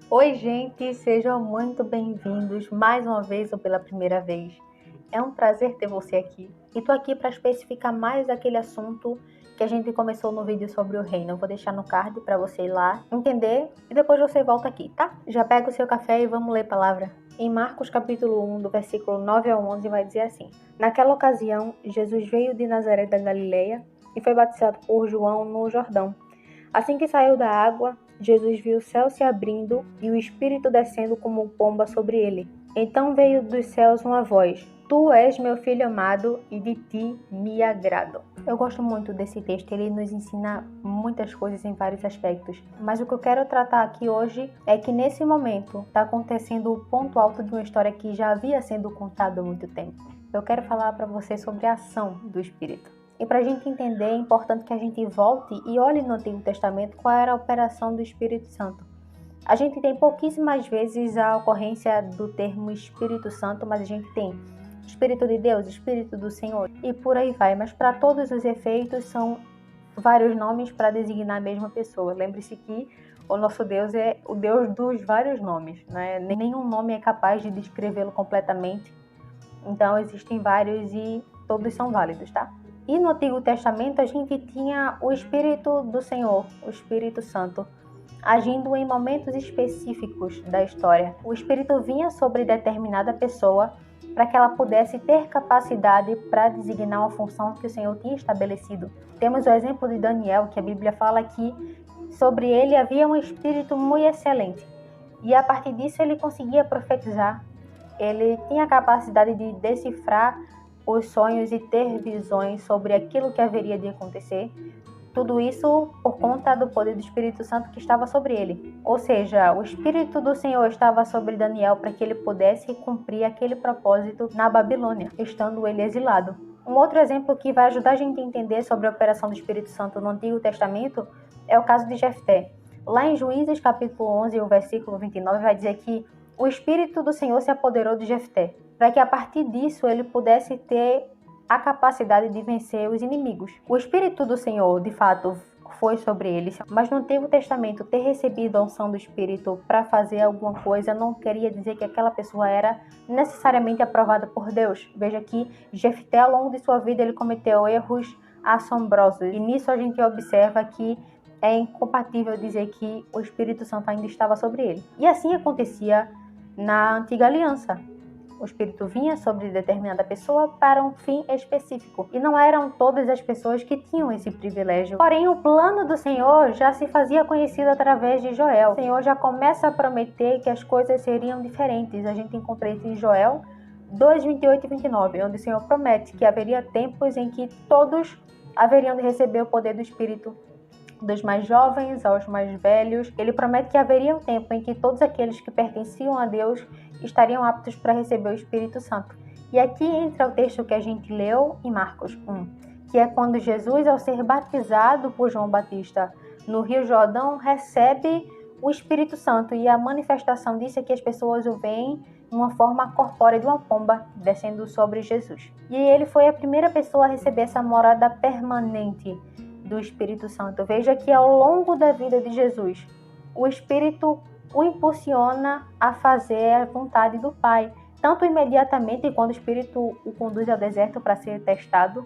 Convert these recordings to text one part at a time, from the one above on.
Oi, gente, sejam muito bem-vindos mais uma vez ou pela primeira vez. É um prazer ter você aqui. E tô aqui para especificar mais aquele assunto que a gente começou no vídeo sobre o reino. Eu vou deixar no card para você ir lá entender e depois você volta aqui, tá? Já pega o seu café e vamos ler a palavra. Em Marcos capítulo 1, do versículo 9 ao 11, vai dizer assim: Naquela ocasião, Jesus veio de Nazaré da Galileia e foi batizado por João no Jordão. Assim que saiu da água, Jesus viu o céu se abrindo e o Espírito descendo como pomba sobre ele. Então veio dos céus uma voz: Tu és meu filho amado e de ti me agrado. Eu gosto muito desse texto, ele nos ensina muitas coisas em vários aspectos. Mas o que eu quero tratar aqui hoje é que nesse momento está acontecendo o ponto alto de uma história que já havia sendo contada há muito tempo. Eu quero falar para você sobre a ação do Espírito. E para a gente entender, é importante que a gente volte e olhe no Antigo Testamento qual era a operação do Espírito Santo. A gente tem pouquíssimas vezes a ocorrência do termo Espírito Santo, mas a gente tem Espírito de Deus, Espírito do Senhor e por aí vai. Mas para todos os efeitos são vários nomes para designar a mesma pessoa. Lembre-se que o nosso Deus é o Deus dos vários nomes, né? Nenhum nome é capaz de descrevê-lo completamente. Então existem vários e todos são válidos, tá? E no Antigo Testamento a gente tinha o Espírito do Senhor, o Espírito Santo, agindo em momentos específicos da história. O Espírito vinha sobre determinada pessoa para que ela pudesse ter capacidade para designar uma função que o Senhor tinha estabelecido. Temos o exemplo de Daniel, que a Bíblia fala que sobre ele havia um espírito muito excelente. E a partir disso ele conseguia profetizar. Ele tinha a capacidade de decifrar os sonhos e ter visões sobre aquilo que haveria de acontecer. Tudo isso por conta do poder do Espírito Santo que estava sobre ele. Ou seja, o Espírito do Senhor estava sobre Daniel para que ele pudesse cumprir aquele propósito na Babilônia, estando ele exilado. Um outro exemplo que vai ajudar a gente a entender sobre a operação do Espírito Santo no Antigo Testamento é o caso de Jefté. Lá em Juízes capítulo 11, o versículo 29, vai dizer que o Espírito do Senhor se apoderou de Jefté, para que a partir disso ele pudesse ter a capacidade de vencer os inimigos. O Espírito do Senhor, de fato, foi sobre ele, mas no Antigo Testamento ter recebido a unção do Espírito para fazer alguma coisa não queria dizer que aquela pessoa era necessariamente aprovada por Deus. Veja que Jefté, ao longo de sua vida, ele cometeu erros assombrosos, e nisso a gente observa que é incompatível dizer que o Espírito Santo ainda estava sobre ele. E assim acontecia na Antiga Aliança. O Espírito vinha sobre determinada pessoa para um fim específico. E não eram todas as pessoas que tinham esse privilégio. Porém, o plano do Senhor já se fazia conhecido através de Joel. O Senhor já começa a prometer que as coisas seriam diferentes. A gente encontra isso em Joel 2, 28 e 29, onde o Senhor promete que haveria tempos em que todos haveriam de receber o poder do Espírito, dos mais jovens aos mais velhos. Ele promete que haveria um tempo em que todos aqueles que pertenciam a Deus estariam aptos para receber o Espírito Santo. E aqui entra o texto que a gente leu em Marcos 1, que é quando Jesus, ao ser batizado por João Batista no Rio Jordão, recebe o Espírito Santo, e a manifestação disso é que as pessoas o veem em uma forma corpórea de uma pomba descendo sobre Jesus. E ele foi a primeira pessoa a receber essa morada permanente do Espírito Santo. Veja que ao longo da vida de Jesus, o Espírito o impulsiona a fazer a vontade do Pai, tanto imediatamente quando o Espírito o conduz ao deserto para ser testado,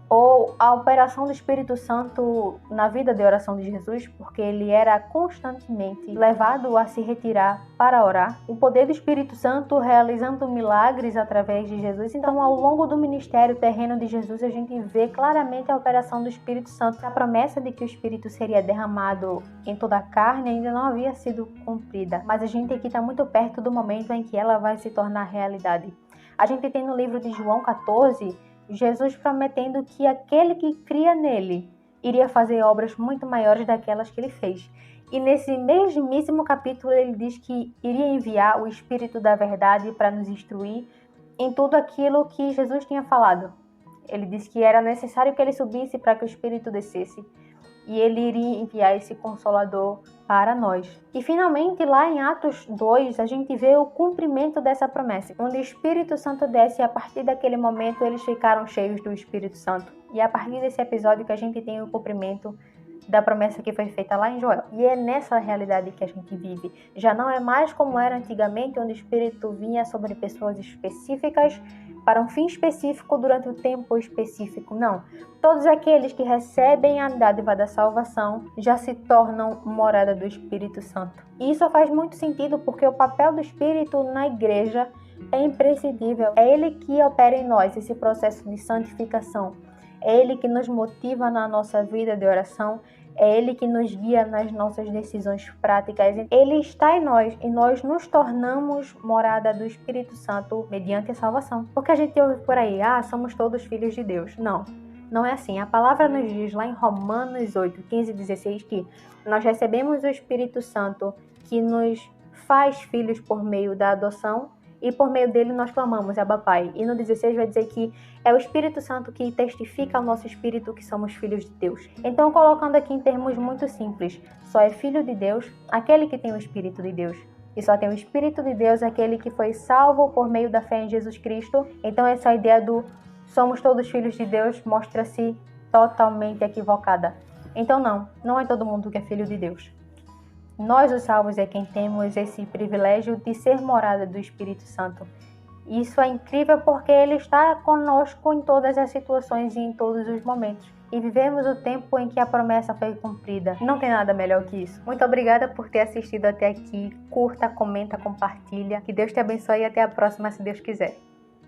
ou a operação do Espírito Santo na vida de oração de Jesus, porque ele era constantemente levado a se retirar para orar. O poder do Espírito Santo realizando milagres através de Jesus. Então, ao longo do ministério terreno de Jesus, a gente vê claramente a operação do Espírito Santo. A promessa de que o Espírito seria derramado em toda a carne ainda não havia sido cumprida, mas a gente aqui está muito perto do momento em que ela vai se tornar realidade. A gente tem no livro de João 14, Jesus prometendo que aquele que cria nele iria fazer obras muito maiores daquelas que ele fez. E nesse mesmíssimo capítulo ele diz que iria enviar o Espírito da Verdade para nos instruir em tudo aquilo que Jesus tinha falado. Ele disse que era necessário que ele subisse para que o Espírito descesse, e ele iria enviar esse Consolador para nós. E finalmente, lá em Atos 2, a gente vê o cumprimento dessa promessa, onde o Espírito Santo desce, e a partir daquele momento eles ficaram cheios do Espírito Santo. E é a partir desse episódio que a gente tem o cumprimento da promessa que foi feita lá em Joel. E é nessa realidade que a gente vive. Já não é mais como era antigamente, onde o Espírito vinha sobre pessoas específicas para um fim específico durante um tempo específico. Não. Todos aqueles que recebem a dádiva da salvação já se tornam morada do Espírito Santo. E isso faz muito sentido porque o papel do Espírito na igreja é imprescindível. É ele que opera em nós esse processo de santificação. É ele que nos motiva na nossa vida de oração. É ele que nos guia nas nossas decisões práticas. Ele está em nós e nós nos tornamos morada do Espírito Santo mediante a salvação. Porque a gente ouve por aí, somos todos filhos de Deus. Não, não é assim. A palavra nos diz lá em Romanos 8, 15 e 16 que nós recebemos o Espírito Santo que nos faz filhos por meio da adoção e por meio dele nós clamamos, Abba Pai. E no 16 vai dizer que é o Espírito Santo que testifica ao nosso espírito que somos filhos de Deus. Então, colocando aqui em termos muito simples, só é filho de Deus aquele que tem o Espírito de Deus. E só tem o Espírito de Deus aquele que foi salvo por meio da fé em Jesus Cristo. Então, essa ideia do somos todos filhos de Deus mostra-se totalmente equivocada. Então, não é todo mundo que é filho de Deus. Nós, os salvos, é quem temos esse privilégio de ser morada do Espírito Santo. Isso é incrível porque ele está conosco em todas as situações e em todos os momentos. E vivemos o tempo em que a promessa foi cumprida. Não tem nada melhor que isso. Muito obrigada por ter assistido até aqui. Curta, comenta, compartilha. Que Deus te abençoe e até a próxima, se Deus quiser.